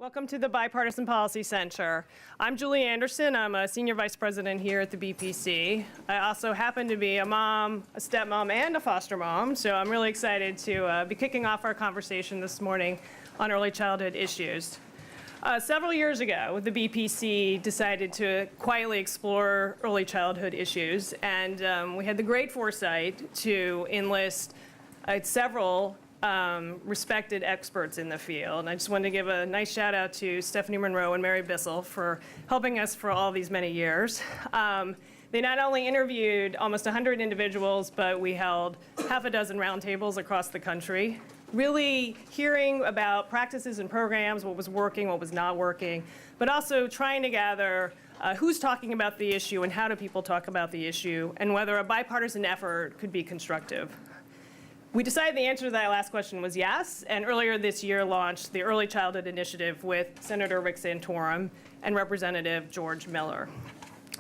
Welcome to the Bipartisan Policy Center. I'm Julie Anderson. I'm a senior vice president here at the BPC. I also happen to be a mom, a stepmom, and a foster mom, so I'm really excited to be kicking off our conversation this morning on early childhood issues. Several years ago, the BPC decided to quietly explore early childhood issues, and we had the great foresight to enlist several respected experts in the field. And I just wanted to give a nice shout out to Stephanie Monroe and Mary Bissell for helping us for all these many years. They not only interviewed almost 100 individuals, but we held half a dozen roundtables across the country, really hearing about practices and programs, what was working, what was not working, but also trying to gather who's talking about the issue and how do people talk about the issue, and whether a bipartisan effort could be constructive. We decided the answer to that last question was yes, and earlier this year launched the Early Childhood Initiative with Senator Rick Santorum and Representative George Miller.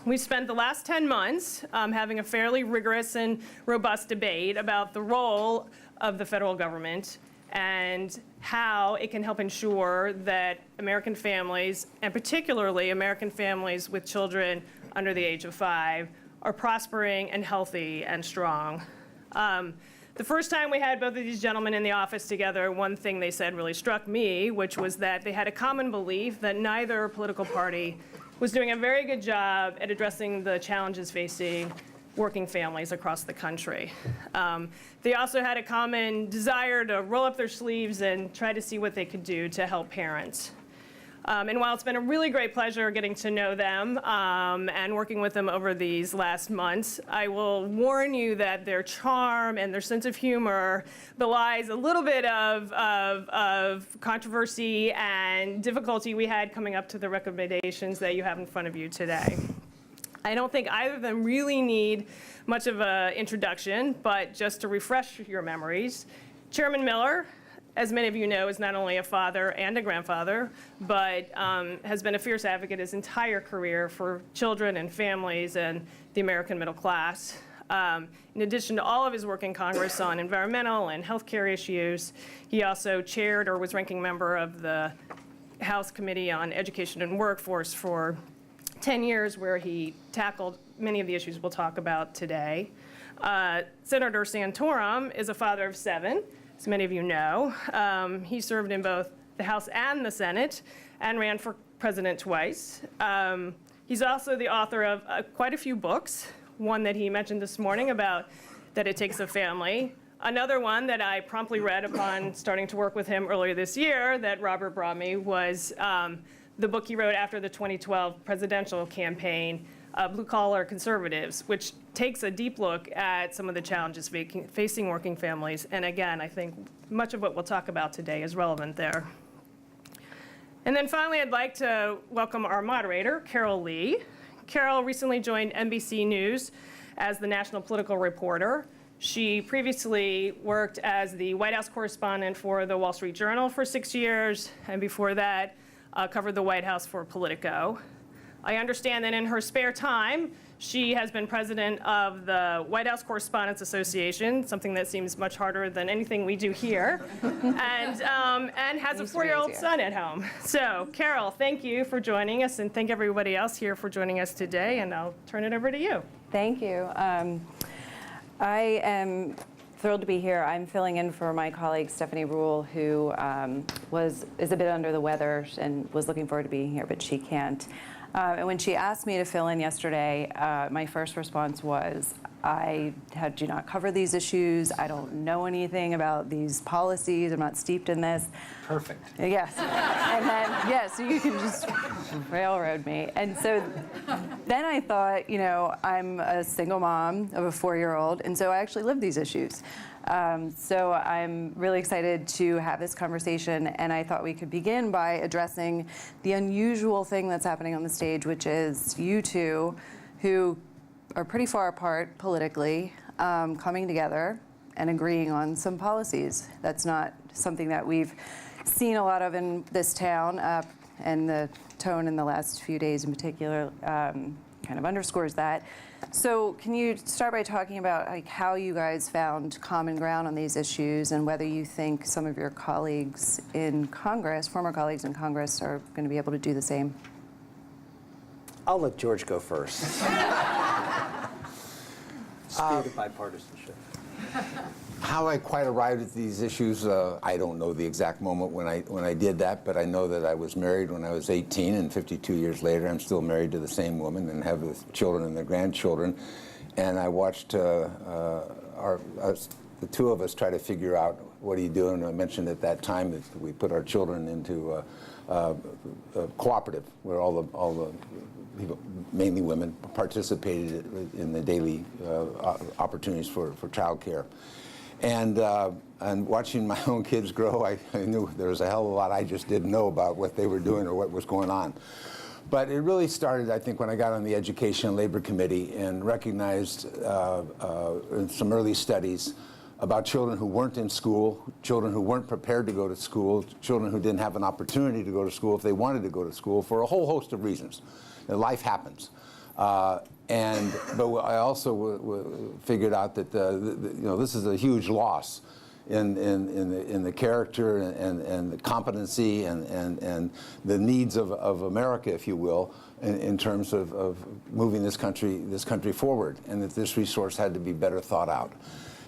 We spent the last 10 months having a fairly rigorous and robust debate about the role of the federal government and how it can help ensure that American families, and particularly American families with children under the age of 5, are prospering and healthy and strong. The first time we had both of these gentlemen in the office together, one thing they said really struck me, which was that they had a common belief that neither political party was doing a very good job at addressing the challenges facing working families across the country. They also had a common desire to roll up their sleeves and try to see what they could do to help parents. And while it's been a really great pleasure getting to know them and working with them over these last months, I will warn you that their charm and their sense of humor belies a little bit of controversy and difficulty we had coming up to the recommendations that you have in front of you today. I don't think either of them really need much of an introduction, but just to refresh your memories, Chairman Miller, as many of you know, is not only a father and a grandfather, but has been a fierce advocate his entire career for children and families and the American middle class. In addition to all of his work in Congress on environmental and healthcare issues, he also chaired or was ranking member of the House Committee on Education and Workforce for 10 years, where he tackled many of the issues we'll talk about today. Senator Santorum is a father of 7. As many of you know. He served in both the House and the Senate and ran for president twice. He's also the author of quite a few books, one that he mentioned this morning about that it takes a family, another one that I promptly read upon starting to work with him earlier this year that Robert brought me was the book he wrote after the 2012 presidential campaign, Blue Collar Conservatives, which takes a deep look at some of the challenges facing working families. And again, I think much of what we'll talk about today is relevant there. And then finally, I'd like to welcome our moderator, Carol Lee. Carol recently joined NBC News as the national political reporter. She previously worked as the White House correspondent for the Wall Street Journal for 6 years, and before that, covered the White House for Politico. I understand that in her spare time, she has been president of the White House Correspondents Association, something that seems much harder than anything we do here, and has a 4-year-old son at home. So, Carol, thank you for joining us, and thank everybody else here for joining us today, and I'll turn it over to you. Thank you. I am thrilled to be here. I'm filling in for my colleague Stephanie Rule, who is a bit under the weather and was looking forward to being here, but she can't. And when she asked me to fill in yesterday, my first response was, I do not cover these issues. I don't know anything about these policies. I'm not steeped in this. Perfect. Yes. And then, yeah, so you can just railroad me. And so then I thought, you know, I'm a single mom of a 4-year-old, and so I actually live these issues. So I'm really excited to have this conversation, and I thought we could begin by addressing the unusual thing that's happening on the stage, which is you two, who are pretty far apart politically, coming together and agreeing on some policies. That's not something that we've seen a lot of in this town, and the tone in the last few days in particular kind kind of underscores that. So can you start by talking about like how you guys found common ground on these issues and whether you think some of your colleagues in Congress, former colleagues in Congress, are going to be able to do the same? I'll let George go first. Spirit of bipartisanship. How I quite arrived at these issues, I don't know the exact moment when I did that, but I know that I was married when I was 18, and 52 years later, I'm still married to the same woman and have the children and the grandchildren. And I watched the two of us try to figure out what are you doing. I mentioned at that time that we put our children into a cooperative where all the people, mainly women, participated in the daily opportunities for childcare. And watching my own kids grow, I knew there was a hell of a lot I just didn't know about what they were doing or what was going on. But it really started, I think, when I got on the Education and Labor Committee and recognized in some early studies about children who weren't in school, children who weren't prepared to go to school, children who didn't have an opportunity to go to school if they wanted to go to school for a whole host of reasons. Life happens. But I also figured out that this is a huge loss in the character and the competency and the needs of America, if you will, in terms of moving this country forward, and that this resource had to be better thought out.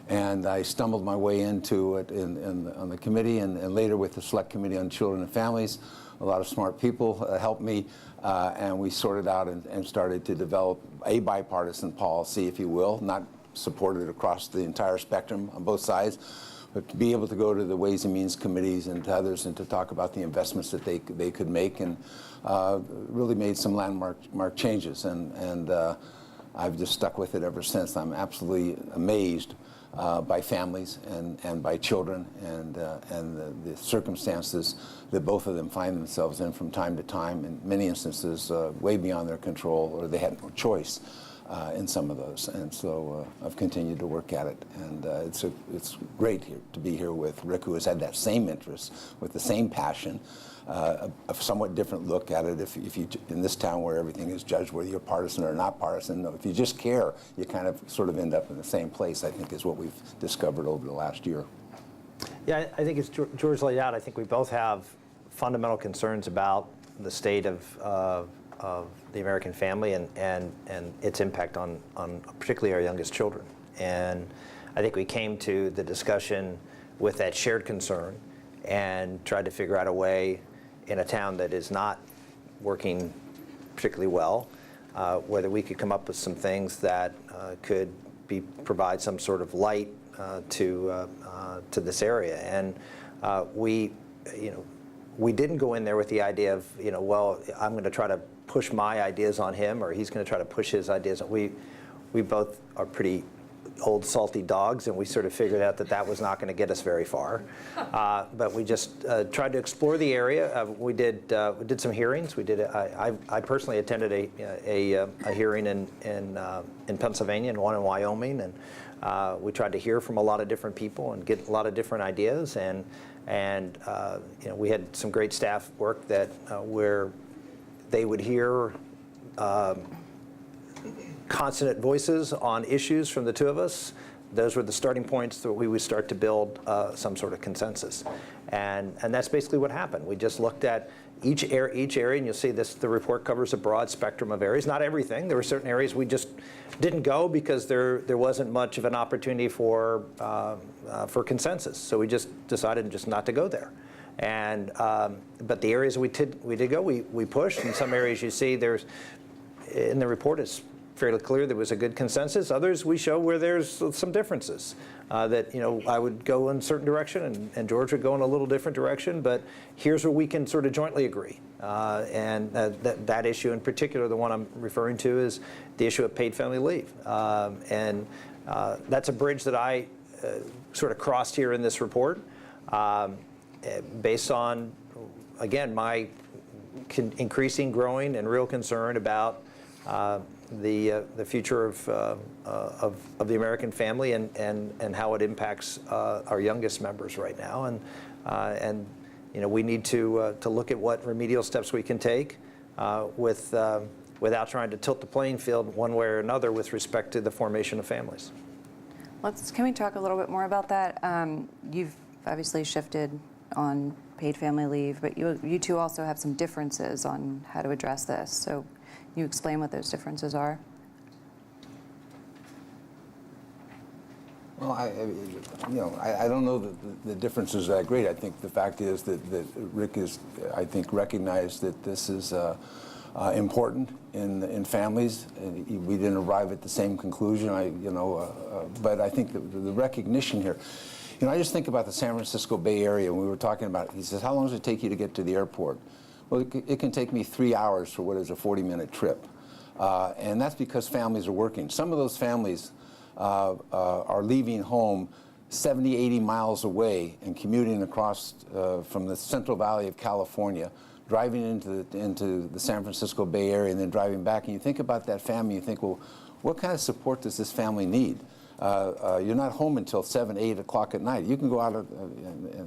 And I stumbled my way into it on the committee and later with the Select Committee on Children and Families. A lot of smart people helped me, and we sorted out and started to develop a bipartisan policy, if you will, not supported across the entire spectrum on both sides, but to be able to go to the Ways and Means committees and to others and to talk about the investments that they could make, and really made some landmark changes. And I've just stuck with it ever since. I'm absolutely amazed by families and by children and the circumstances that both of them find themselves in from time to time, in many instances way beyond their control, or they had no choice in some of those. And so I've continued to work at it, and it's great to be here with Rick, who has had that same interest, with the same passion, a somewhat different look at it. If you, in this town where everything is judged whether you're partisan or not partisan, if you just care, you kind of sort of end up in the same place, I think, is what we've discovered over the last year. Yeah, I think as George laid out, I think we both have fundamental concerns about the state of the American family and its impact on particularly our youngest children. And I think we came to the discussion with that shared concern and tried to figure out a way in a town that is not working particularly well, whether we could come up with some things that could provide some sort of light to this area. And we didn't go in there with the idea of, well, I'm going to try to push my ideas on him, or he's going to try to push his ideas. We both are pretty old salty dogs, and we sort of figured out that was not going to get us very far. But we just tried to explore the area. We did some hearings. I personally attended a hearing in Pennsylvania and one in Wyoming, and we tried to hear from a lot of different people and get a lot of different ideas. And we had some great staff work that where they would hear consonant voices on issues from the two of us. Those were the starting points that we would start to build some sort of consensus. And that's basically what happened. We just looked at each area, and you'll see the report covers a broad spectrum of areas. Not everything. There were certain areas we just didn't go because there wasn't much of an opportunity for consensus. So we just decided just not to go there. And but the areas we did go, we pushed. In some areas you see in the report it's fairly clear there was a good consensus. Others we show where there's some differences. That I would go in a certain direction and George would go in a little different direction, but here's where we can sort of jointly agree. And that issue in particular, the one I'm referring to, is the issue of paid family leave. And that's a bridge that I sort of crossed here in this report based on, again, my increasing, growing, and real concern about the future of the American family and how it impacts our youngest members right now, and we need to look at what remedial steps we can take with without trying to tilt the playing field one way or another with respect to the formation of families. Can we talk a little bit more about that? You've obviously shifted on paid family leave, but you two also have some differences on how to address this. So can you explain what those differences are? Well, I don't know that the differences are that great. I think the fact is that Rick is, I think, recognized that this is important in families. We didn't arrive at the same conclusion, but I think the recognition here. I just think about the San Francisco Bay Area. When we were talking about it, he says, how long does it take you to get to the airport? Well, it can take me 3 hours for what is a 40-minute trip. And that's because families are working. Some of those families are leaving home 70, 80 miles away and commuting across from the Central Valley of California, driving into the San Francisco Bay Area and then driving back. And you think about that family, you think, well, what kind of support does this family need? You're not home until 7, 8 o'clock at night. You can go out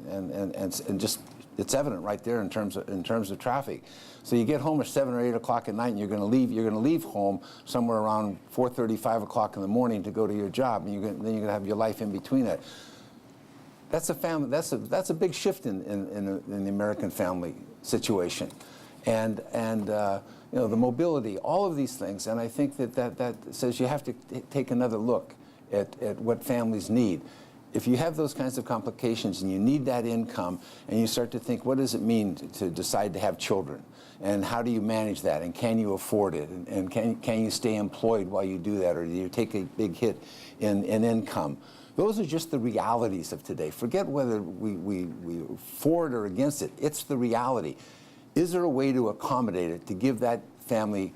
and just, it's evident right there in terms of traffic. So you get home at 7 or 8 o'clock at night, and you're going to leave home somewhere around 4:30, 5 o'clock in the morning to go to your job, and then you're going to have your life in between that. That's a family. That's a big shift in the American family situation, and the mobility, all of these things, and I think that says you have to take another look at what families need. If you have those kinds of complications and you need that income, and you start to think, what does it mean to decide to have children? And how do you manage that? And can you afford it? And can you stay employed while you do that? Or do you take a big hit in income? Those are just the realities of today. Forget whether we for it or against it. It's the reality. Is there a way to accommodate it, to give that family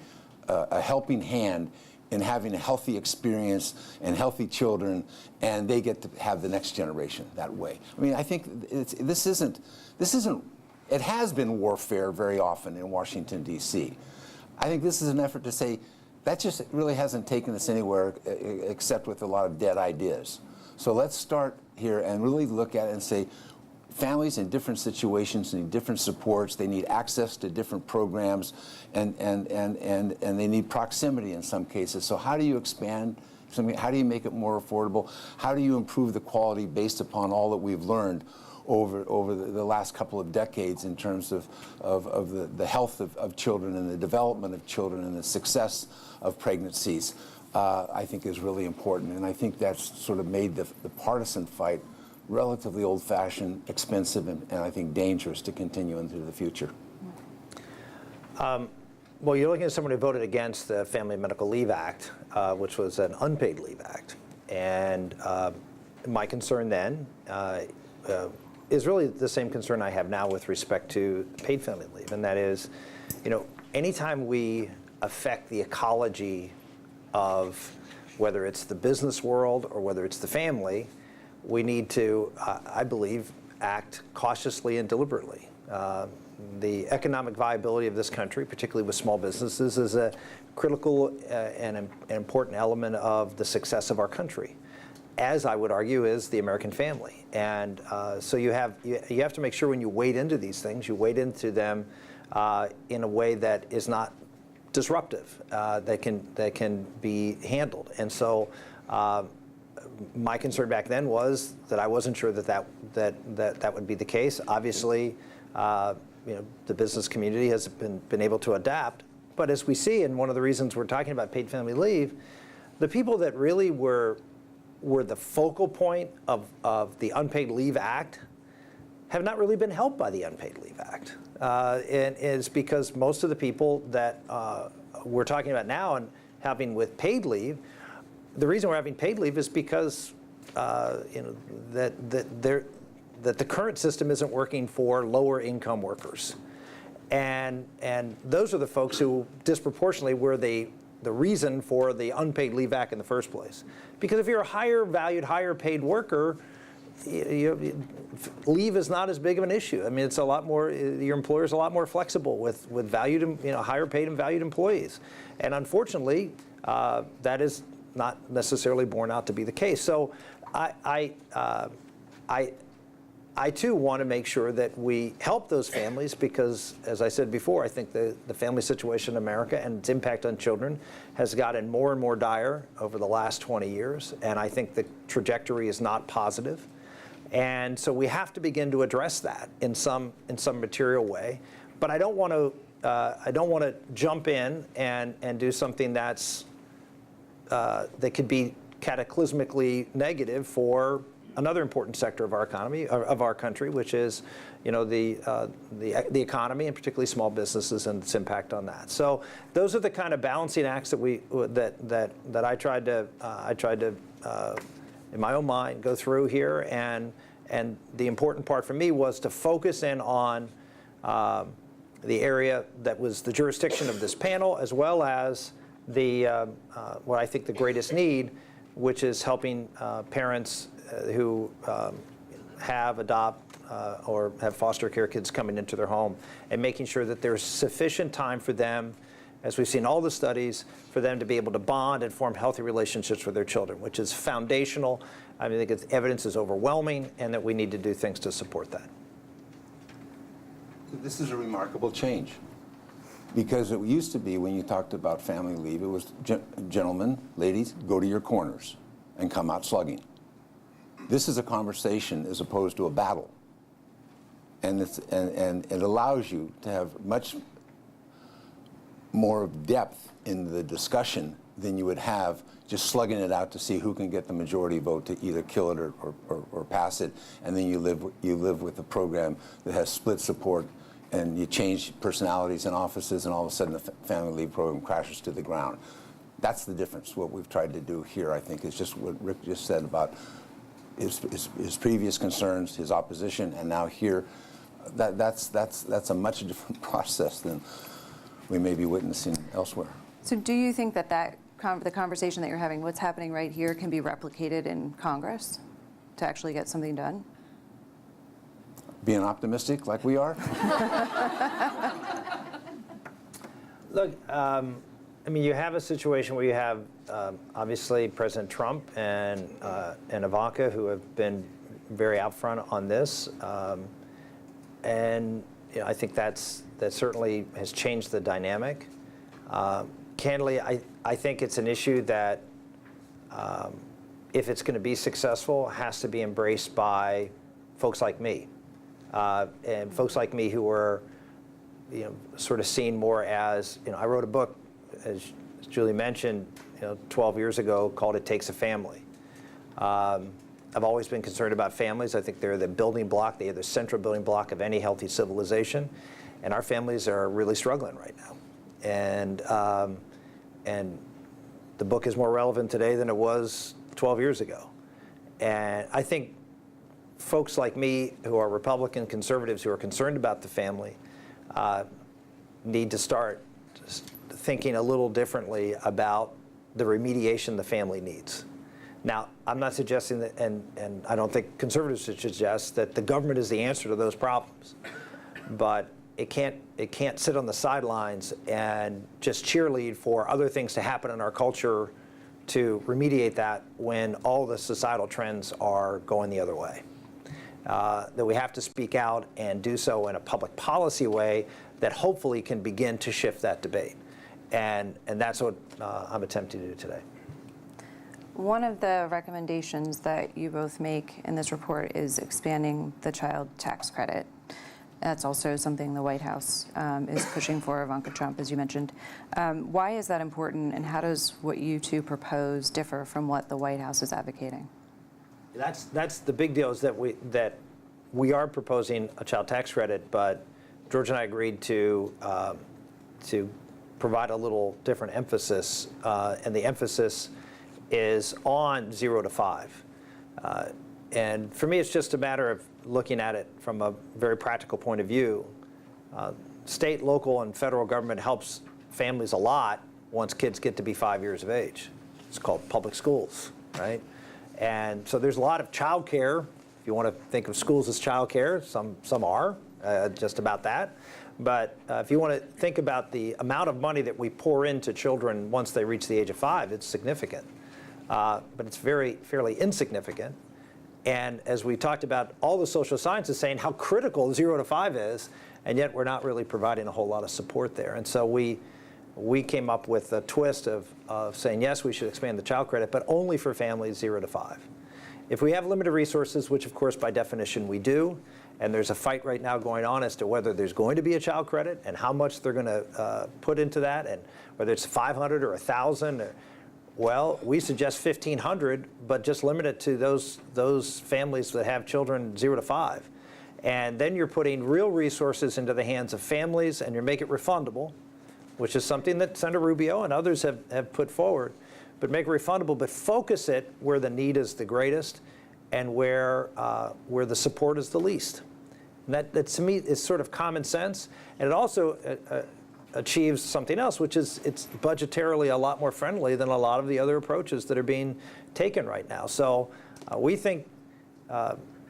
a helping hand in having a healthy experience and healthy children, and they get to have the next generation that way? I mean, I think this isn't. It has been warfare very often in Washington, D.C. I think this is an effort to say that just really hasn't taken us anywhere except with a lot of dead ideas. So let's start here and really look at it and say, families in different situations need different supports. They need access to different programs, and they need proximity in some cases. So how do you expand something? How do you make it more affordable? How do you improve the quality based upon all that we've learned over the last couple of decades in terms of the health of children and the development of children and the success of pregnancies? I think is really important, and I think that's sort of made the partisan fight relatively old-fashioned, expensive, and I think dangerous to continue into the future. Well, you're looking at someone who voted against the Family Medical Leave Act, which was an unpaid leave act. And my concern then is really the same concern I have now with respect to paid family leave, and that is, anytime we affect the ecology of whether it's the business world or whether it's the family, we need to, I believe, act cautiously and deliberately. The economic viability of this country, particularly with small businesses, is a critical and an important element of the success of our country, as I would argue is the American family. And so you have to make sure when you wade into these things, you wade into them in a way that is not disruptive, that can be handled. And so my concern back then was that I wasn't sure that would be the case. Obviously, the business community has been able to adapt. But as we see, and one of the reasons we're talking about paid family leave, the people that really were the focal point of the Unpaid Leave Act have not really been helped by the Unpaid Leave Act. And it's because most of the people that we're talking about now and having with paid leave, the reason we're having paid leave is because that the current system isn't working for lower income workers, and those are the folks who disproportionately were the reason for the Unpaid Leave Act in the first place. Because if you're a higher valued, higher paid worker, leave is not as big of an issue. I mean, it's a lot more. Your employer's a lot more flexible with valued, higher paid and valued employees, and unfortunately, that is not necessarily borne out to be the case. So, I too want to make sure that we help those families because, as I said before, I think the family situation in America and its impact on children has gotten more and more dire over the last 20 years, and I think the trajectory is not positive. And so we have to begin to address that in some material way. But I don't want to jump in and do something that could be cataclysmically negative for another important sector of our economy, of our country, which is, the economy and particularly small businesses and its impact on that. So those are the kind of balancing acts that I tried to in my own mind go through here, and the important part for me was to focus in on the area that was the jurisdiction of this panel, as well as the what I think the greatest need, which is helping parents who adopt or have foster care kids coming into their home, and making sure that there's sufficient time for them, as we've seen all the studies, for them to be able to bond and form healthy relationships with their children, which is foundational. I mean, I think the evidence is overwhelming, and that we need to do things to support that. This is a remarkable change, because it used to be when you talked about family leave, it was gentlemen, ladies, go to your corners and come out slugging. This is a conversation as opposed to a battle, and it allows you to have much more depth in the discussion than you would have just slugging it out to see who can get the majority vote to either kill it or pass it, and then you live with a program that has split support, and you change personalities in offices, and all of a sudden the family leave program crashes to the ground. That's the difference. What we've tried to do here, I think, is just what Rick just said about his previous concerns, his opposition, and now here. That's a much different process than we may be witnessing elsewhere. So do you think that the conversation that you're having, what's happening right here, can be replicated in Congress to actually get something done? Being optimistic like we are? Look, I mean, you have a situation where you have obviously President Trump and Ivanka, who have been very out front on this, and I think that certainly has changed the dynamic. Candidly, I think it's an issue that, if it's going to be successful, has to be embraced by folks like me, and folks like me who are, sort of seen more as, I wrote a book, as Julie mentioned, 12 years ago, called "It Takes a Family." I've always been concerned about families. I think they're the building block, they're the central building block of any healthy civilization, and our families are really struggling right now. And the book is more relevant today than it was 12 years ago. And I think folks like me, who are Republican conservatives, who are concerned about the family, need to start thinking a little differently about the remediation the family needs. Now, I'm not suggesting that, and I don't think conservatives should suggest that the government is the answer to those problems, but it can't sit on the sidelines and just cheerlead for other things to happen in our culture to remediate that when all the societal trends are going the other way. That we have to speak out and do so in a public policy way that hopefully can begin to shift that debate. And that's what I'm attempting to do today. One of the recommendations that you both make in this report is expanding the child tax credit. That's also something the White House is pushing for, Ivanka Trump, as you mentioned. Why is that important, and how does what you two propose differ from what the White House is advocating? That's the big deal, is that we are proposing a child tax credit, but George and I agreed to provide a little different emphasis, and the emphasis is on 0 to 5. And for me, it's just a matter of looking at it from a very practical point of view. State, local, and federal government helps families a lot once kids get to be 5 years of age. It's called public schools, right? And so there's a lot of child care. If you want to think of schools as child care, some are, just about that. But if you want to think about the amount of money that we pour into children once they reach the age of 5, it's significant. But it's fairly insignificant And as we talked about, all the social sciences saying how critical 0 to 5 is, and yet we're not really providing a whole lot of support there. And so we came up with a twist of saying, yes, we should expand the child credit, but only for families 0 to 5. If we have limited resources, which of course by definition we do, and there's a fight right now going on as to whether there's going to be a child credit and how much they're going to put into that, and whether it's 500 or 1,000. Well, we suggest 1,500, but just limit it to those families that have children 0 to 5. And then you're putting real resources into the hands of families, and you make it refundable, which is something that Senator Rubio and others have put forward. But make it refundable, but focus it where the need is the greatest and where the support is the least. And that to me is sort of common sense. And it also achieves something else, which is it's budgetarily a lot more friendly than a lot of the other approaches that are being taken right now. So we think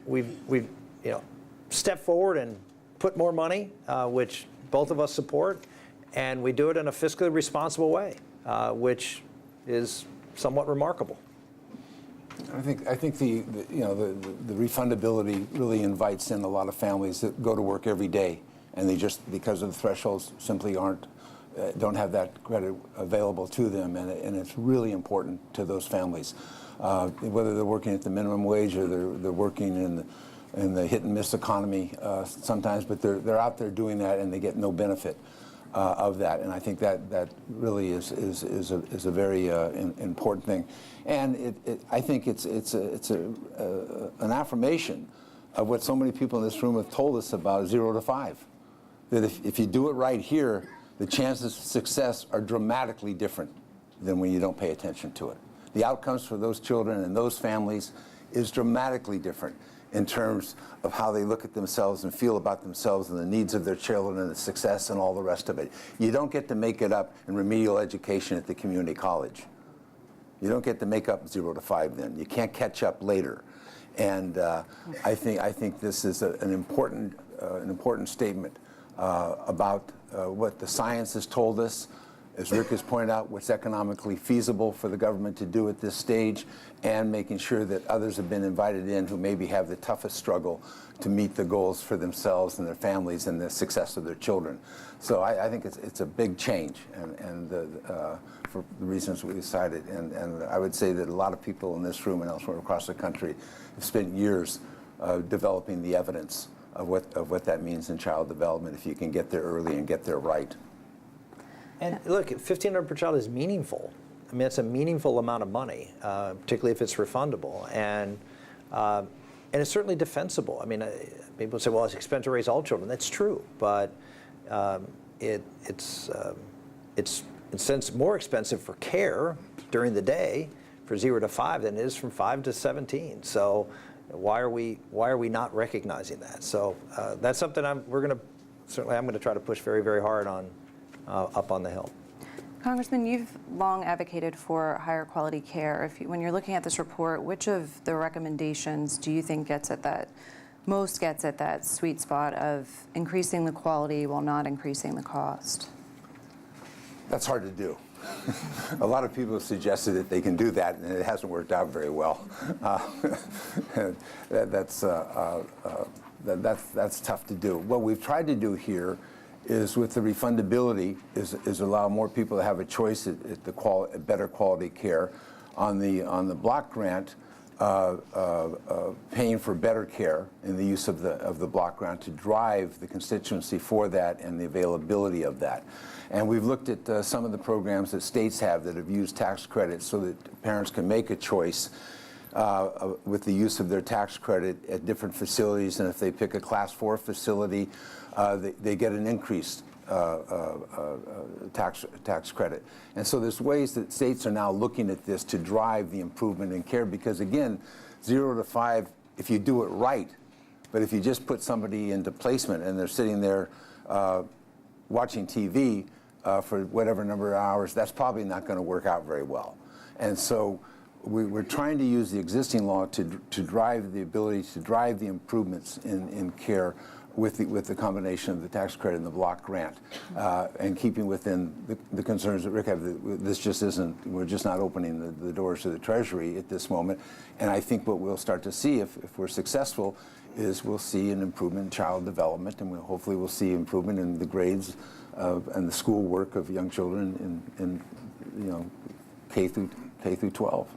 we've stepped forward and put more money, which both of us support, and we do it in a fiscally responsible way, which is somewhat remarkable. I think the refundability really invites in a lot of families that go to work every day, and they just, because of the thresholds, simply don't have that credit available to them, and it's really important to those families, whether they're working at the minimum wage or they're working in the hit and miss economy sometimes, but they're out there doing that and they get no benefit of that, and I think that really is a very important thing, and I think it's an affirmation of what so many people in this room have told us about 0 to 5. That if you do it right here, the chances of success are dramatically different than when you don't pay attention to it. The outcomes for those children and those families is dramatically different in terms of how they look at themselves and feel about themselves and the needs of their children and the success and all the rest of it. You don't get to make it up in remedial education at the community college. You don't get to make up 0 to 5 then. You can't catch up later. And I think this is an important statement about what the science has told us, as Rick has pointed out, what's economically feasible for the government to do at this stage, and making sure that others have been invited in who maybe have the toughest struggle to meet the goals for themselves and their families and the success of their children. So I think it's a big change, and for the reasons we decided. And I would say that a lot of people in this room and elsewhere across the country have spent years developing the evidence of what that means in child development if you can get there early and get there right. And look, $1,500 per child is meaningful. I mean, it's a meaningful amount of money, particularly if it's refundable, and it's certainly defensible. I mean, people say, "Well, it's expensive to raise all children." That's true, but it's in a sense more expensive for care during the day for 0 to 5 than it is from 5 to 17. So why are we not recognizing that? So that's something I'm going to try to push very, very hard on. Up on the Hill. Congressman, you've long advocated for higher quality care. When you're looking at this report, which of the recommendations do you think gets at that sweet spot of increasing the quality while not increasing the cost? That's hard to do. A lot of people have suggested that they can do that, and it hasn't worked out very well. That's tough to do. What we've tried to do here is, with the refundability, is allow more people to have a choice at better quality care. On the block grant, paying for better care and the use of the block grant to drive the constituency for that and the availability of that. And we've looked at some of the programs that states have that have used tax credits so that parents can make a choice with the use of their tax credit at different facilities, and if they pick a Class 4 facility, they get an increased tax credit. And so there's ways that states are now looking at this to drive the improvement in care, because again, 0 to 5, if you do it right, but if you just put somebody into placement and they're sitting there watching TV for whatever number of hours, that's probably not going to work out very well. And so we're trying to use the existing law to drive the ability to drive the improvements in care with the combination of the tax credit and the block grant, and keeping within the concerns that Rick had. This just isn't, we're just not opening the doors to the Treasury at this moment. And I think what we'll start to see if we're successful is we'll see an improvement in child development, and hopefully we'll see improvement in the grades and the school work of young children in K through 12.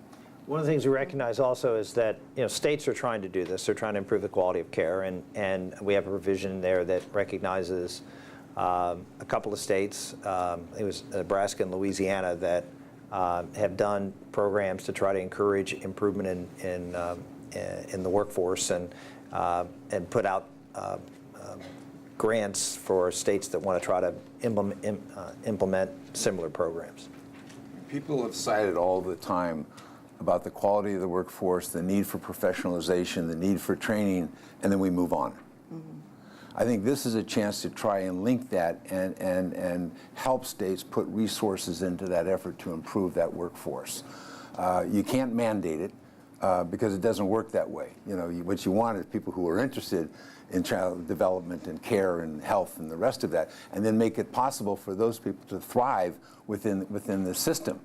One of the things we recognize also is that states are trying to do this. They're trying to improve the quality of care, and we have a provision there that recognizes a couple of states, it was Nebraska and Louisiana, that have done programs to try to encourage improvement in the workforce and put out grants for states that want to try to implement similar programs. People have cited all the time about the quality of the workforce, the need for professionalization, the need for training, and then we move on. I think this is a chance to try and link that and help states put resources into that effort to improve that workforce. You can't mandate it because it doesn't work that way. What you want is people who are interested in child development and care and health and the rest of that, and then make it possible for those people to thrive within the system.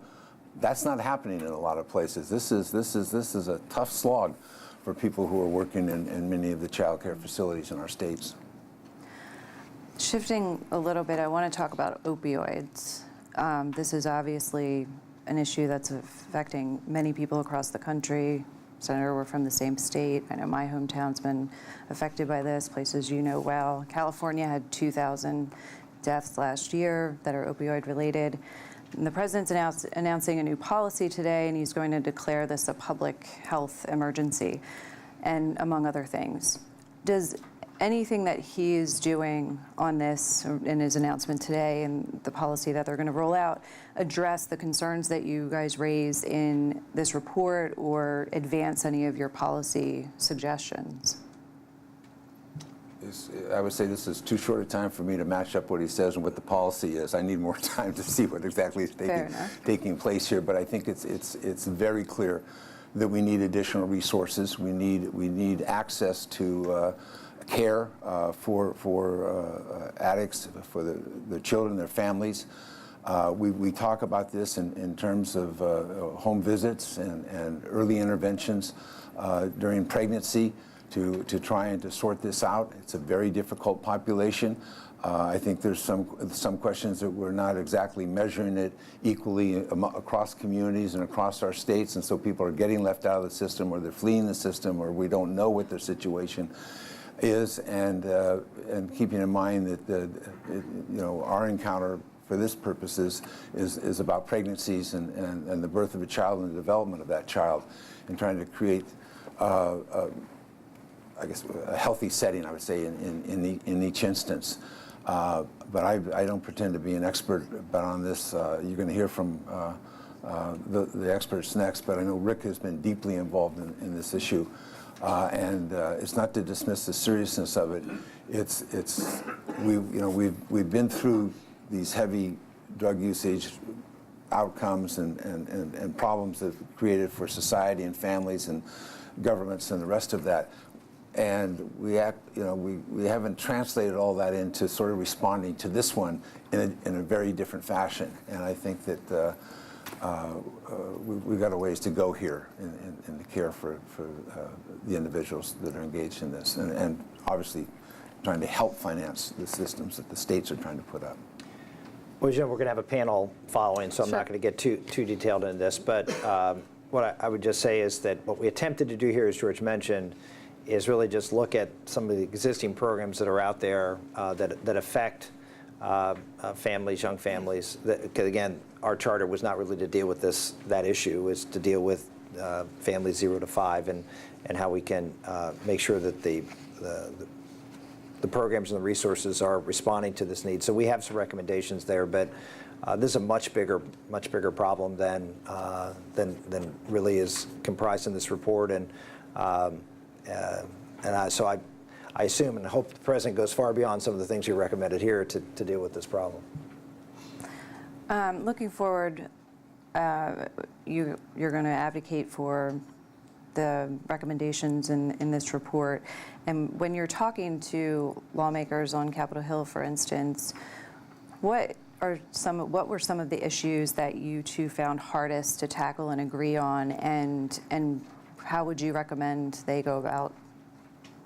That's not happening in a lot of places. This is a tough slog for people who are working in many of the child care facilities in our states. Shifting a little bit, I want to talk about opioids. This is obviously an issue that's affecting many people across the country. Senator, we're from the same state. I know my hometown's been affected by this, places you know well. California had 2,000 deaths last year that are opioid related. And the president's announcing a new policy today, and he's going to declare this a public health emergency, and among other things. Does anything that he is doing on this in his announcement today and the policy that they're going to roll out address the concerns that you guys raise in this report or advance any of your policy suggestions? I would say this is too short a time for me to match up what he says and what the policy is. I need more time to see what exactly is taking place here. But I think it's very clear that we need additional resources. We need access to care for addicts, for the children, their families. We talk about this in terms of home visits and early interventions during pregnancy to try and to sort this out. It's a very difficult population. I think there's some questions that we're not exactly measuring it equally across communities and across our states, and so people are getting left out of the system, or they're fleeing the system, or we don't know what their situation is, and keeping in mind that our encounter for this purposes is about pregnancies and the birth of a child and the development of that child, and trying to create I guess a healthy setting, I would say, in each instance. But I don't pretend to be an expert on this. You're going to hear from the experts next, but I know Rick has been deeply involved in this issue. And it's not to dismiss the seriousness of it. We've been through these heavy drug usage outcomes and problems that have created for society and families and governments and the rest of that. And we haven't translated all that into sort of responding to this one in a very different fashion. And I think that we've got a ways to go here in the care for the individuals that are engaged in this, and obviously trying to help finance the systems that the states are trying to put up. Well, Jim, we're going to have a panel following, so I'm not going to get too detailed into this. But what I would just say is that what we attempted to do here, as George mentioned, is really just look at some of the existing programs that are out there that affect families, young families. Because again, our charter was not really to deal with that issue. It's to deal with families 0 to 5 and how we can make sure that the programs and the resources are responding to this need. So we have some recommendations there, but this is a much bigger problem than really is comprised in this report. So I assume and hope the president goes far beyond some of the things you recommended here to deal with this problem. Looking forward, you're going to advocate for the recommendations in this report. And when you're talking to lawmakers on Capitol Hill, for instance, what were some of the issues that you two found hardest to tackle and agree on, and how would you recommend they go about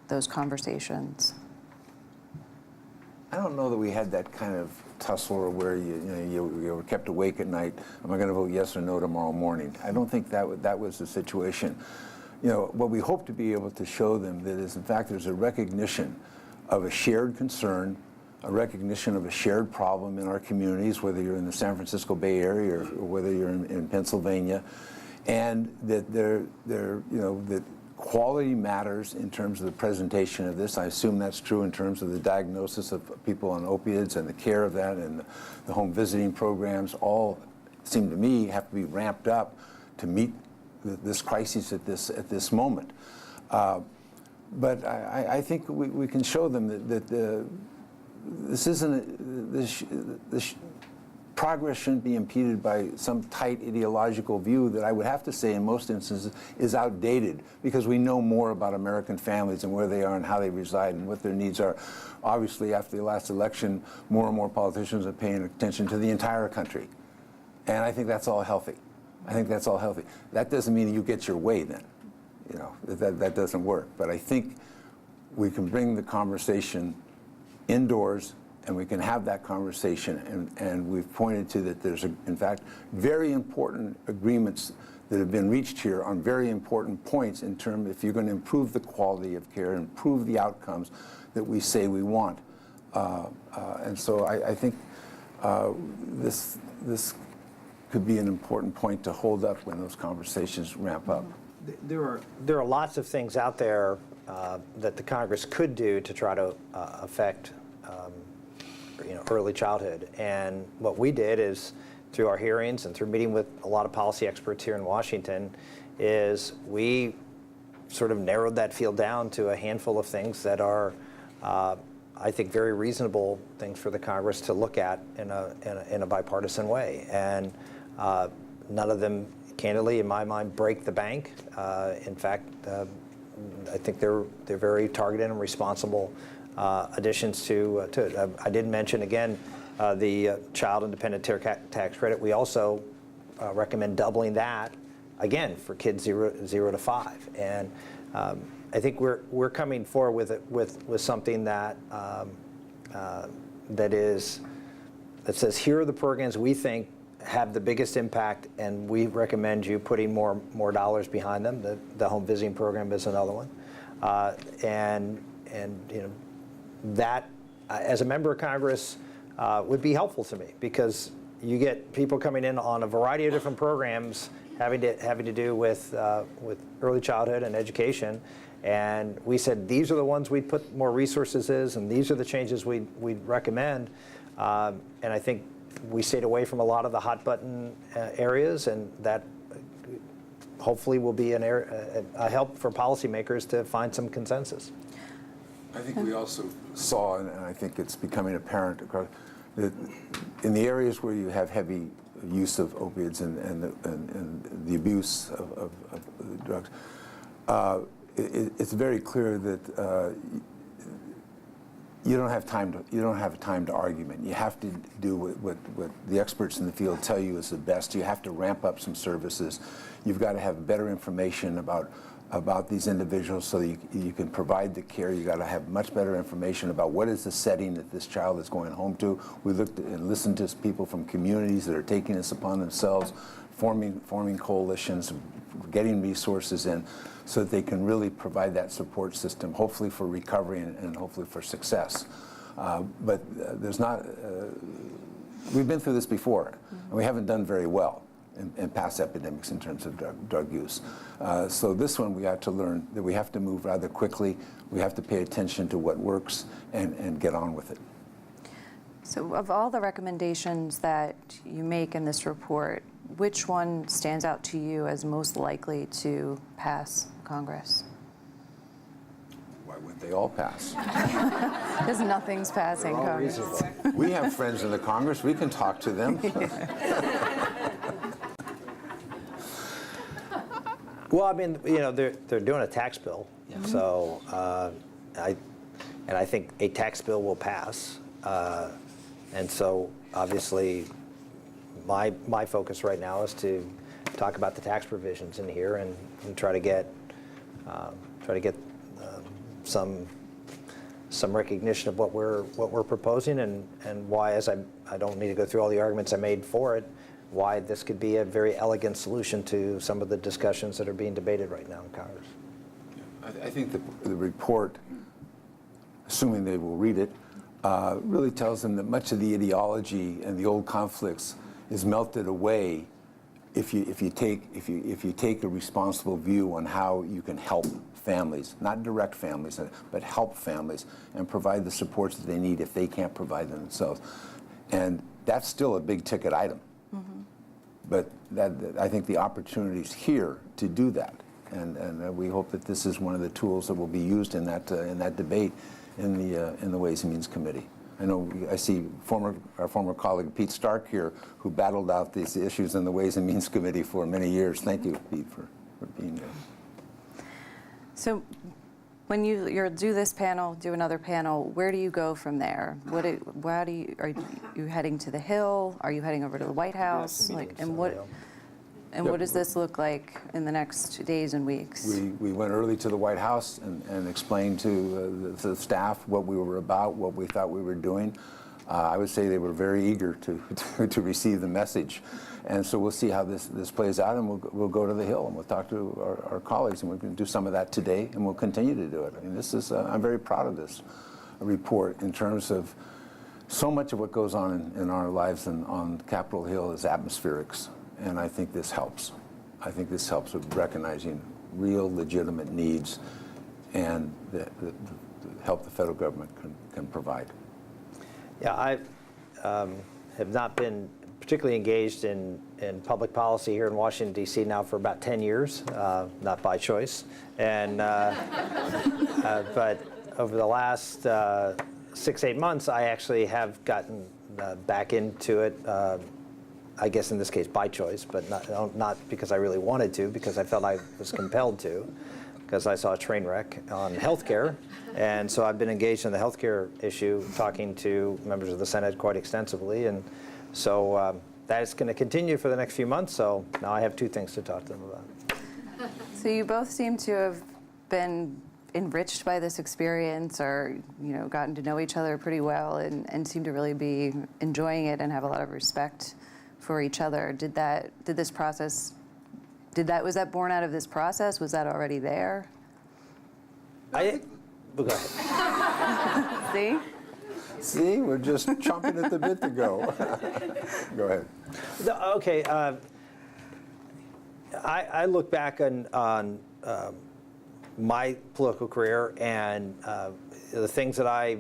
those conversations? I don't know that we had that kind of tussle or where you were kept awake at night. Am I going to vote yes or no tomorrow morning? I don't think that was the situation. What we hope to be able to show them that is, in fact, there's a recognition of a shared concern, a recognition of a shared problem in our communities, whether you're in the San Francisco Bay Area or whether you're in Pennsylvania, and that that quality matters in terms of the presentation of this. I assume that's true in terms of the diagnosis of people on opioids and the care of that, and the home visiting programs all seem to me have to be ramped up to meet this crisis at this moment. But I think we can show them that this isn't this progress shouldn't be impeded by some tight ideological view that I would have to say in most instances is outdated, because we know more about American families and where they are and how they reside and what their needs are. Obviously, after the last election, more and more politicians are paying attention to the entire country. And I think that's all healthy. That doesn't mean you get your way then. That doesn't work. But I think we can bring the conversation indoors, and we can have that conversation, and we've pointed to that there's, in fact, very important agreements that have been reached here on very important points in terms, if you're going to improve the quality of care, improve the outcomes that we say we want. And so I think this could be an important point to hold up when those conversations ramp up. There are lots of things out there that the Congress could do to try to affect early childhood. And what we did is, through our hearings and through meeting with a lot of policy experts here in Washington, is we sort of narrowed that field down to a handful of things that are, I think, very reasonable things for the Congress to look at in a bipartisan way. And none of them, candidly, in my mind, break the bank. In fact, I think they're very targeted and responsible additions to it. I did mention again the child independent tax credit. We also recommend doubling that again for kids 0 to 5. And I think we're coming forward with something that that says, here are the programs we think have the biggest impact, and we recommend you putting more dollars behind them. The home visiting program is another one, and that, as a member of Congress, would be helpful to me, because you get people coming in on a variety of different programs having to do with early childhood and education, and we said these are the ones we'd put more resources in, and these are the changes we'd recommend, and I think we stayed away from a lot of the hot button areas, and that hopefully will be a help for policymakers to find some consensus. I think we also saw, and I think it's becoming apparent across, that in the areas where you have heavy use of opioids and the abuse of drugs, it's very clear that you don't have time to argument. You have to do what the experts in the field tell you is the best. You have to ramp up some services. You've got to have better information about these individuals so that you can provide the care. You got to have much better information about what is the setting that this child is going home to. We looked and listened to people from communities that are taking this upon themselves, forming coalitions, getting resources in, so that they can really provide that support system, hopefully for recovery and hopefully for success. But there's not, we've been through this before, and we haven't done very well in past epidemics in terms of drug use. So this one, we have to learn that we have to move rather quickly. We have to pay attention to what works and get on with it. So of all the recommendations that you make in this report, which one stands out to you as most likely to pass Congress? Why wouldn't they all pass? Because nothing's passing Congress. We have friends in the Congress. We can talk to them. Well, I mean, they're doing a tax bill, so I think a tax bill will pass, and so obviously, my focus right now is to talk about the tax provisions in here and try to get some recognition of what we're proposing and why, as I don't need to go through all the arguments I made for it, why this could be a very elegant solution to some of the discussions that are being debated right now in Congress. I think the report, assuming they will read it, really tells them that much of the ideology and the old conflicts is melted away if you take a responsible view on how you can help families, not direct families, but help families and provide the supports that they need if they can't provide them themselves. And that's still a big ticket item. But I think the opportunity is here to do that. And we hope that this is one of the tools that will be used in that debate in the Ways and Means Committee. I know I see our former colleague Pete Stark here, who battled out these issues in the Ways and Means Committee for many years. Thank you, Pete, for being there. So when you do this panel, do another panel, where do you go from there? Are you heading to the Hill? Are you heading over to the White House? And what does this look like in the next days and weeks? We went early to the White House and explained to the staff what we were about, what we thought we were doing. I would say they were very eager to receive the message. And so we'll see how this plays out, and we'll go to the Hill and we'll talk to our colleagues, and we can do some of that today, and we'll continue to do it. I mean, this is I'm very proud of this report in terms of so much of what goes on in our lives and on Capitol Hill is atmospherics. And I think this helps. I think this helps with recognizing real, legitimate needs and the help the federal government can provide. Yeah, I have not been particularly engaged in public policy here in Washington, D.C. now for about 10 years, not by choice. And but over the last 6-8 months, I actually have gotten back into it. I guess in this case by choice, but not because I really wanted to, because I felt I was compelled to, because I saw a train wreck on healthcare. And so I've been engaged in the healthcare issue, talking to members of the Senate quite extensively. And so that is going to continue for the next few months. So now I have two things to talk to them about. So you both seem to have been enriched by this experience, or gotten to know each other pretty well, and seem to really be enjoying it and have a lot of respect for each other. Was that born out of this process? Was that already there? Go ahead. See, we're just chomping at the bit to go. Go ahead. Okay. I look back on my political career, and the things that I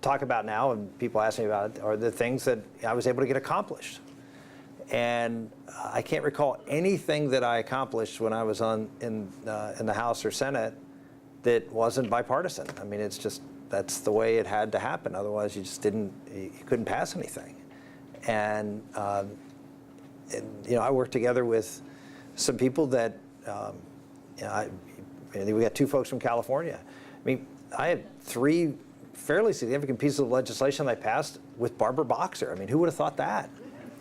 talk about now and people ask me about it are the things that I was able to get accomplished. And I can't recall anything that I accomplished when I was in the House or Senate that wasn't bipartisan. I mean, that's the way it had to happen. Otherwise, you couldn't pass anything. And I worked together with some people that, we got two folks from California. I mean, I had 3 fairly significant pieces of legislation I passed with Barbara Boxer. I mean, who would have thought that,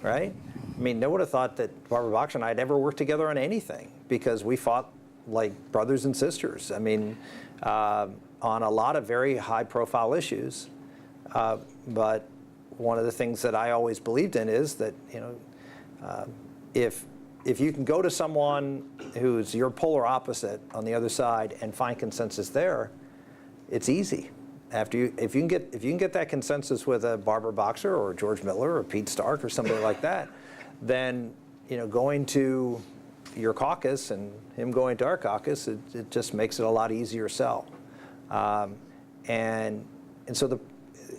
right? I mean, no one would have thought that Barbara Boxer and I had ever worked together on anything, because we fought like brothers and sisters. I mean, on a lot of very high-profile issues. But one of the things that I always believed in is that, if you can go to someone who's your polar opposite on the other side and find consensus there, it's easy. If you can get that consensus with a Barbara Boxer or George Miller or Pete Stark or somebody like that, then going to your caucus and him going to our caucus, it just makes it a lot easier sell. And so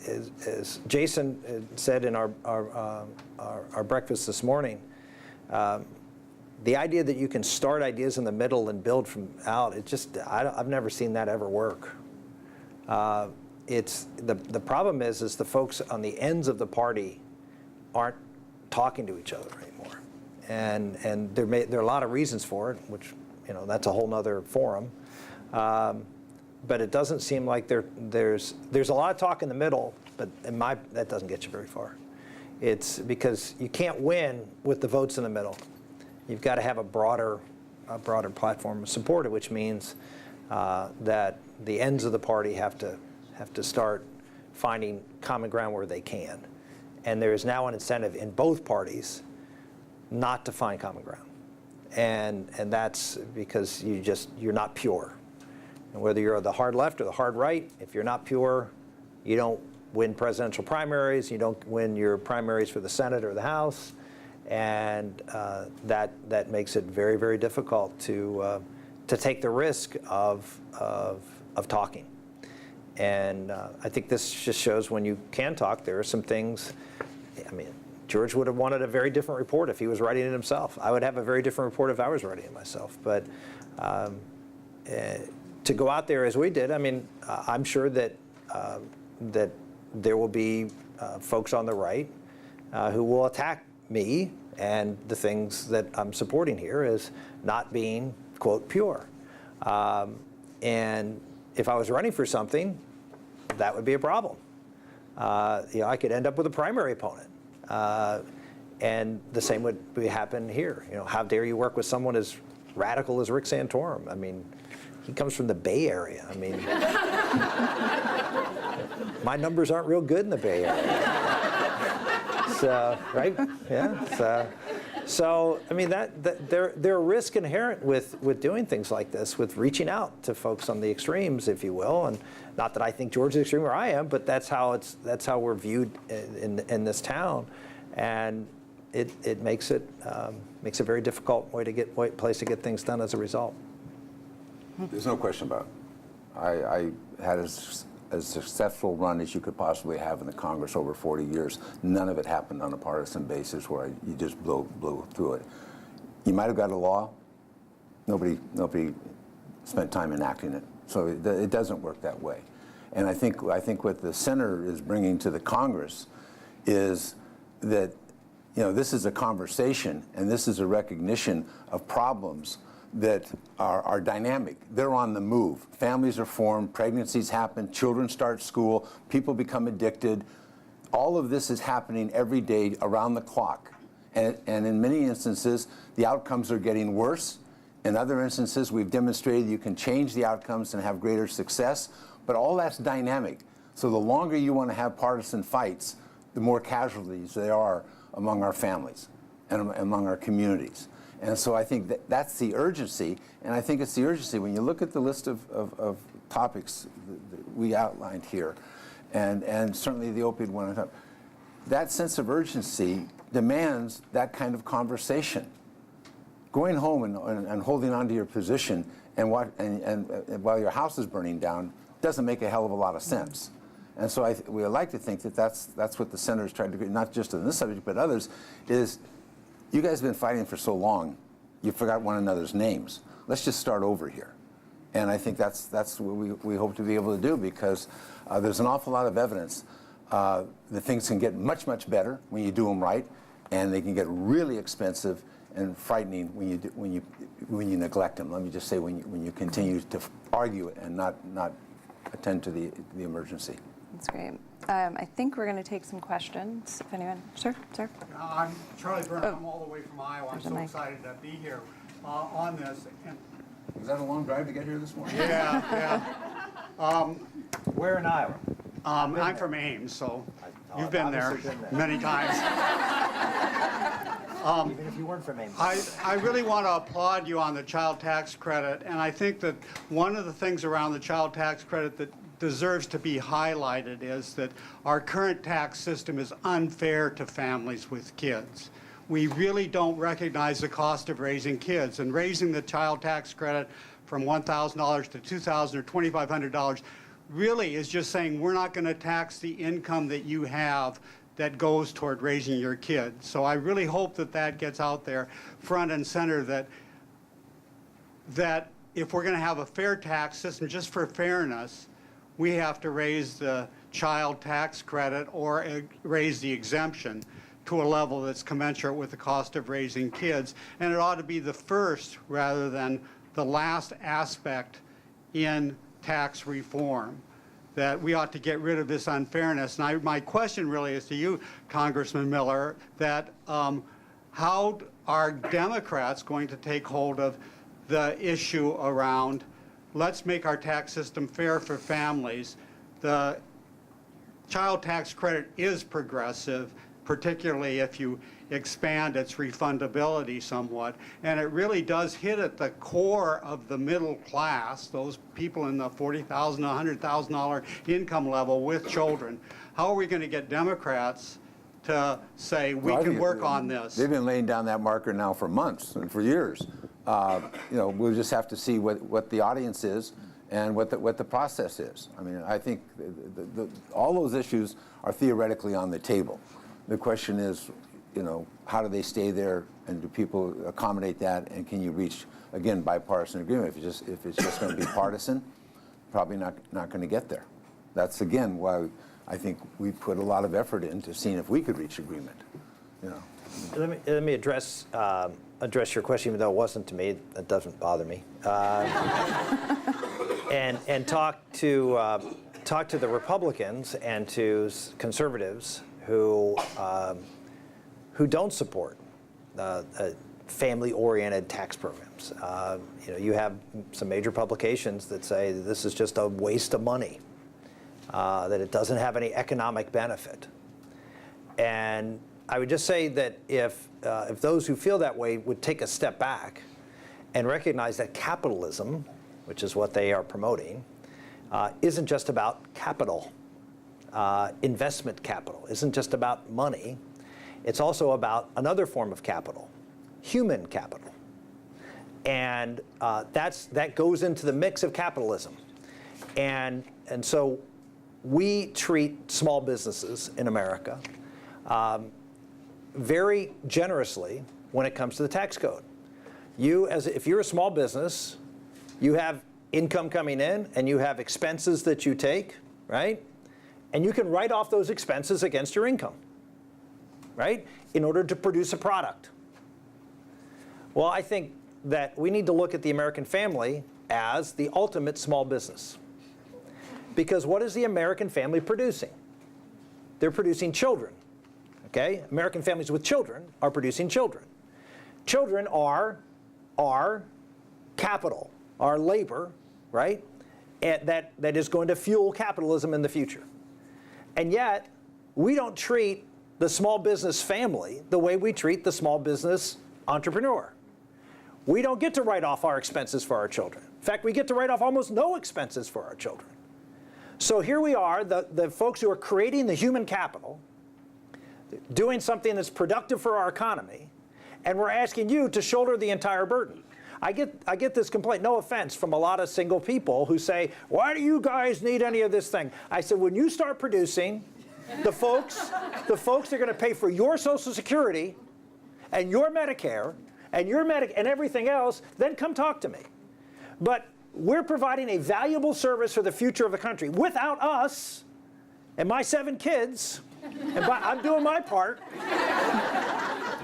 as Jason said in our breakfast this morning, the idea that you can start ideas in the middle and build from out, I've never seen that ever work. The problem is the folks on the ends of the party aren't talking to each other anymore, and there are a lot of reasons for it, which that's a whole nother forum. But it doesn't seem like there's a lot of talk in the middle, but that doesn't get you very far. It's because you can't win with the votes in the middle. You've got to have a broader platform of support, which means that the ends of the party have to start finding common ground where they can. And there is now an incentive in both parties not to find common ground. And that's because you're not pure. And whether you're the hard left or the hard right, if you're not pure, you don't win presidential primaries, you don't win your primaries for the Senate or the House, and that makes it very, very difficult to take the risk of talking. And I think this just shows when you can talk, there are some things. I mean, George would have wanted a very different report if he was writing it himself. I would have a very different report if I was writing it myself. But to go out there as we did, I mean, I'm sure that there will be folks on the right who will attack me and the things that I'm supporting here as not being, quote, pure. And if I was running for something, that would be a problem. I could end up with a primary opponent. And the same would happen here. How dare you work with someone as radical as Rick Santorum? I mean, he comes from the Bay Area. I mean, my numbers aren't real good in the Bay Area. So, right? Yeah. So I mean, there are risks inherent with doing things like this, with reaching out to folks on the extremes, if you will. And not that I think George is extreme or I am, but that's how we're viewed in this town, and it makes it a very difficult place to get things done as a result. There's no question about it. I had as successful run as you could possibly have in the Congress over 40 years. None of it happened on a partisan basis where you just blow through it. You might have got a law. Nobody spent time enacting it. So it doesn't work that way. And I think what the center is bringing to the Congress is that this is a conversation and this is a recognition of problems that are dynamic. They're on the move. Families are formed, pregnancies happen, children start school, people become addicted. All of this is happening every day around the clock. And in many instances, the outcomes are getting worse. In other instances, we've demonstrated you can change the outcomes and have greater success, but all that's dynamic. So the longer you want to have partisan fights, the more casualties there are among our families and among our communities. And so I think that's the urgency, and I think it's the urgency when you look at the list of topics that we outlined here, and certainly the opioid one on top. That sense of urgency demands that kind of conversation. Going home and holding on to your position and while your house is burning down doesn't make a hell of a lot of sense. And so we like to think that that's what the center is trying to do, not just on this subject but others, is you guys have been fighting for so long, you forgot one another's names. Let's just start over here. And I think that's what we hope to be able to do, because there's an awful lot of evidence that things can get much, much better when you do them right, and they can get really expensive and frightening when you neglect them. Let me just say, when you continue to argue it and not attend to the emergency. That's great. I think we're going to take some questions. If anyone, sir. I'm Charlie Byrne. I'm all the way from Iowa. I'm There's a so mic. excited to be here on this. And Was that a long drive to get here this morning? yeah. Where in Iowa? I'm from Ames, so you've been there obviously been there. many times. Even if you weren't from Ames. I really want to applaud you on the child tax credit, and I think that one of the things around the child tax credit that deserves to be highlighted is that our current tax system is unfair to families with kids. We really don't recognize the cost of raising kids, and raising the child tax credit from $1,000 to $2,000 or $2,500 really is just saying we're not going to tax the income that you have that goes toward raising your kids. So I really hope that gets out there front and center, that if we're going to have a fair tax system, just for fairness, we have to raise the child tax credit or raise the exemption to a level that's commensurate with the cost of raising kids. And it ought to be the first rather than the last aspect in tax reform, that we ought to get rid of this unfairness. And my question really is to you, Congressman Miller, that how are Democrats going to take hold of the issue around, let's make our tax system fair for families. The child tax credit is progressive, particularly if you expand its refundability somewhat, and it really does hit at the core of the middle class, those people in the $40,000, $100,000 income level with children. How are we going to get Democrats to say we can work on this? They've been laying down that marker now for months and for years. We'll just have to see what the audience is and what the process is. I mean, I think all those issues are theoretically on the table. The question is, how do they stay there, and do people accommodate that, and can you reach, again, bipartisan agreement? If it's just going to be partisan, probably not going to get there. That's, again, why I think we put a lot of effort into seeing if we could reach agreement. Let me address your question, even though it wasn't to me. That doesn't bother me. And talk to the Republicans and to conservatives who don't support family-oriented tax programs. You have some major publications that say that this is just a waste of money, that it doesn't have any economic benefit. And I would just say that if those who feel that way would take a step back and recognize that capitalism, which is what they are promoting, isn't just about capital. Investment capital isn't just about money. It's also about another form of capital, human capital. And that goes into the mix of capitalism. And so we treat small businesses in America very generously when it comes to the tax code. If you're a small business, you have income coming in and you have expenses that you take, right? And you can write off those expenses against your income, right? In order to produce a product. Well, I think that we need to look at the American family as the ultimate small business. Because what is the American family producing? They're producing children, okay? American families with children are producing children. Children are capital, are labor, right? And that is going to fuel capitalism in the future. And yet, we don't treat the small business family the way we treat the small business entrepreneur. We don't get to write off our expenses for our children. In fact, we get to write off almost no expenses for our children. So here we are, the folks who are creating the human capital, doing something that's productive for our economy, and we're asking you to shoulder the entire burden. I get this complaint, no offense, from a lot of single people who say, why do you guys need any of this thing? I said, when you start producing, the folks that are going to pay for your Social Security and your Medicare and your and everything else, then come talk to me. But we're providing a valuable service for the future of the country. Without us and my 7 kids, and I'm doing my part.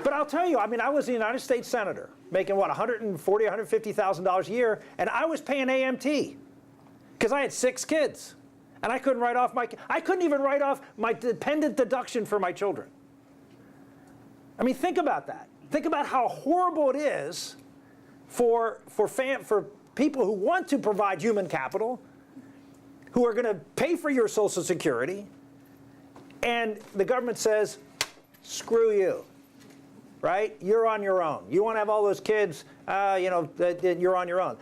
But I'll tell you, I was a United States Senator, making what, $140,000, $150,000 a year, and I was paying AMT because I had 6 kids, and I couldn't write off I couldn't even write off my dependent deduction for my children. Think about that. Think about how horrible it is for people who want to provide human capital, who are going to pay for your Social Security, and the government says, screw you. Right? You're on your own. You want to have all those kids, you're on your own.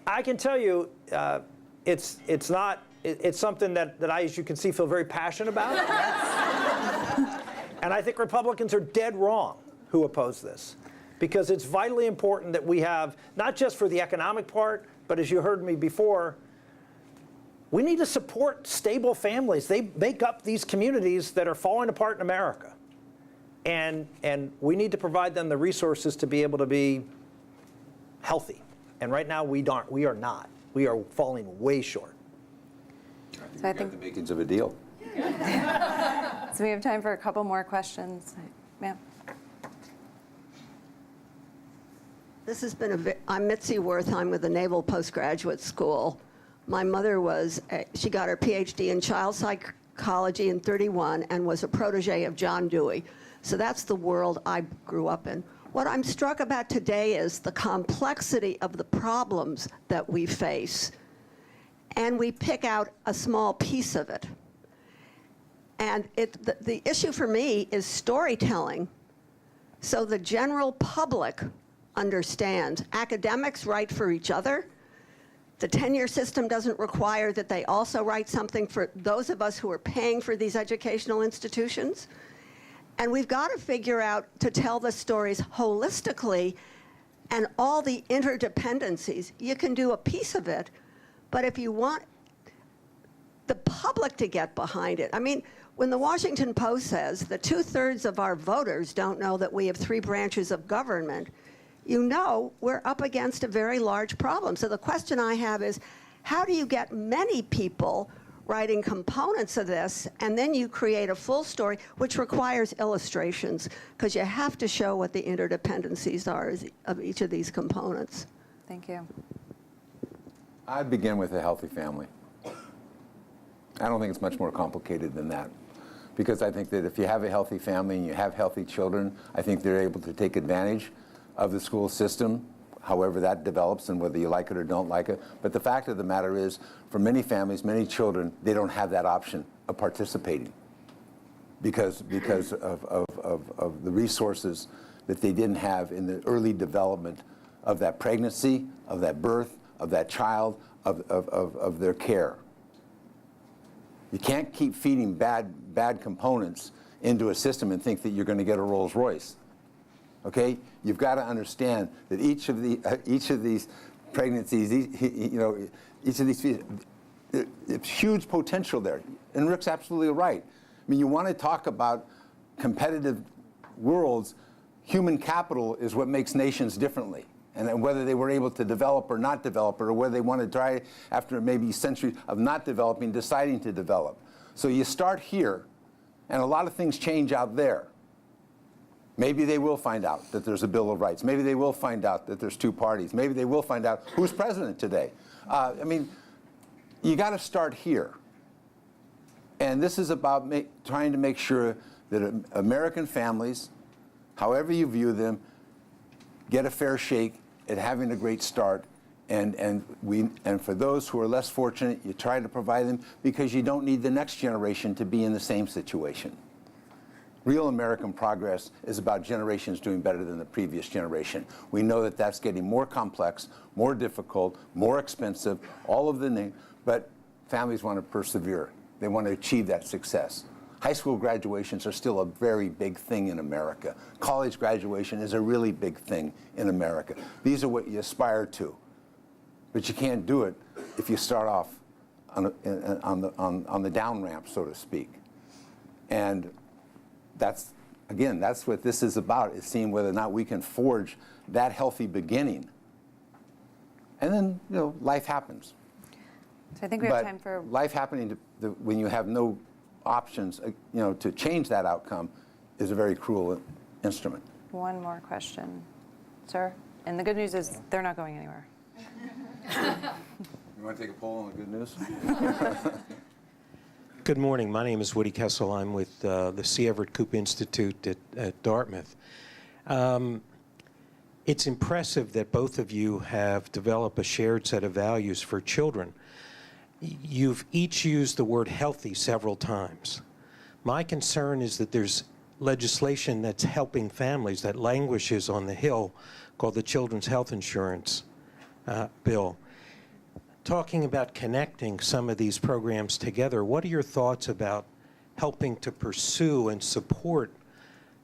I can tell you, it's something that I, as you can see, feel very passionate about. And I think Republicans are dead wrong who oppose this. Because it's vitally important that we have, not just for the economic part, but as you heard me before, we need to support stable families. They make up these communities that are falling apart in America. And we need to provide them the resources to be able to be healthy. And right now we are not. We are falling way short. I think the makings of a deal. So we have time for a couple more questions. Ma'am. This has been I'm Mitzi Worth. I'm with the Naval Postgraduate School. My mother she got her PhD in child psychology in '31 and was a protege of John Dewey. So that's the world I grew up in. What I'm struck about today is the complexity of the problems that we face, and we pick out a small piece of it. And the issue for me is storytelling, so the general public understands. Academics write for each other. The tenure system doesn't require that they also write something for those of us who are paying for these educational institutions. And we've got to figure out to tell the stories holistically and all the interdependencies. You can do a piece of it, but if you want the public to get behind it, I mean, when the Washington Post says that 2/3 of our voters don't know that we have 3 branches of government, you know we're up against a very large problem. So the question I have is, how do you get many people writing components of this, and then you create a full story, which requires illustrations, because you have to show what the interdependencies are of each of these components. Thank you. I'd begin with a healthy family. I don't think it's much more complicated than that. Because I think that if you have a healthy family and you have healthy children, I think they're able to take advantage of the school system, however that develops and whether you like it or don't like it. But the fact of the matter is, for many families, many children, they don't have that option of participating because of the resources that they didn't have in the early development of that pregnancy, of that birth, of that child, of their care. You can't keep feeding bad components into a system and think that you're going to get a Rolls Royce. Okay, you've got to understand that each of these pregnancies, each of these, it's huge potential there. And Rick's absolutely right. I mean, you want to talk about competitive worlds. Human capital is what makes nations differently. And whether they were able to develop or not develop, or whether they want to try after maybe centuries of not developing, deciding to develop. So you start here, and a lot of things change out there. Maybe they will find out that there's a Bill of Rights. Maybe they will find out that there's 2 parties. Maybe they will find out who's president today. I mean, you got to start here. And this is about trying to make sure that American families, however you view them, get a fair shake at having a great start. And for those who are less fortunate, you try to provide them because you don't need the next generation to be in the same situation. Real American progress is about generations doing better than the previous generation. We know that that's getting more complex, more difficult, more expensive, all of the names, but families want to persevere. They want to achieve that success. High school graduations are still a very big thing in America. College graduation is a really big thing in America. These are what you aspire to. But you can't do it if you start off on the down ramp, so to speak. And that's what this is about, is seeing whether or not we can forge that healthy beginning. And then, life happens. So I think we have time for... life happening when you have no options, to change that outcome is a very cruel instrument. One more question, sir. And the good news is they're not going anywhere. You want to take a poll on the good news? Good morning. My name is Woody Kessel. I'm with the C. Everett Koop Institute at Dartmouth. It's impressive that both of you have developed a shared set of values for children. You've each used the word healthy several times. My concern is that there's legislation that's helping families that languishes on the Hill called the Children's Health Insurance Bill. Talking about connecting some of these programs together, what are your thoughts about helping to pursue and support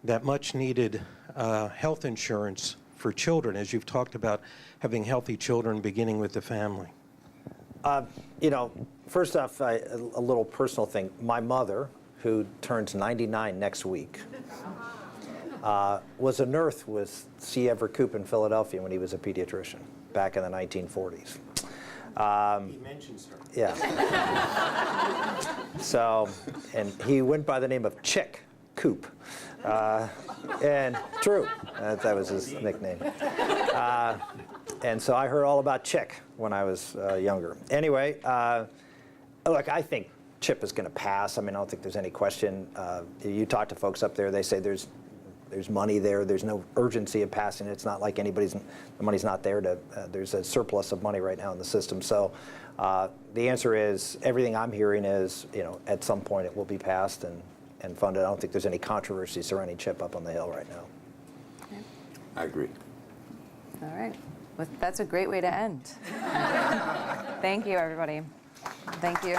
that much needed health insurance for children, as you've talked about having healthy children beginning with the family? First off, a little personal thing. My mother, who turns 99 next week, was a nurse with C. Everett Koop in Philadelphia when he was a pediatrician back in the 1940s. He mentions her. Yeah. So, and he went by the name of Chick Coop. And true, that was his nickname. And so I heard all about Chick when I was younger. Anyway, look, I think CHIP is going to pass. I mean, I don't think there's any question. You talk to folks up there, they say there's money there. There's no urgency of passing it. It's not like the money's not there to, there's a surplus of money right now in the system. So the answer is, everything I'm hearing is, at some point it will be passed and funded. I don't think there's any controversy surrounding CHIP up on the Hill right now. Okay. I agree. All right. Well, that's a great way to end. Thank you, everybody. Thank you.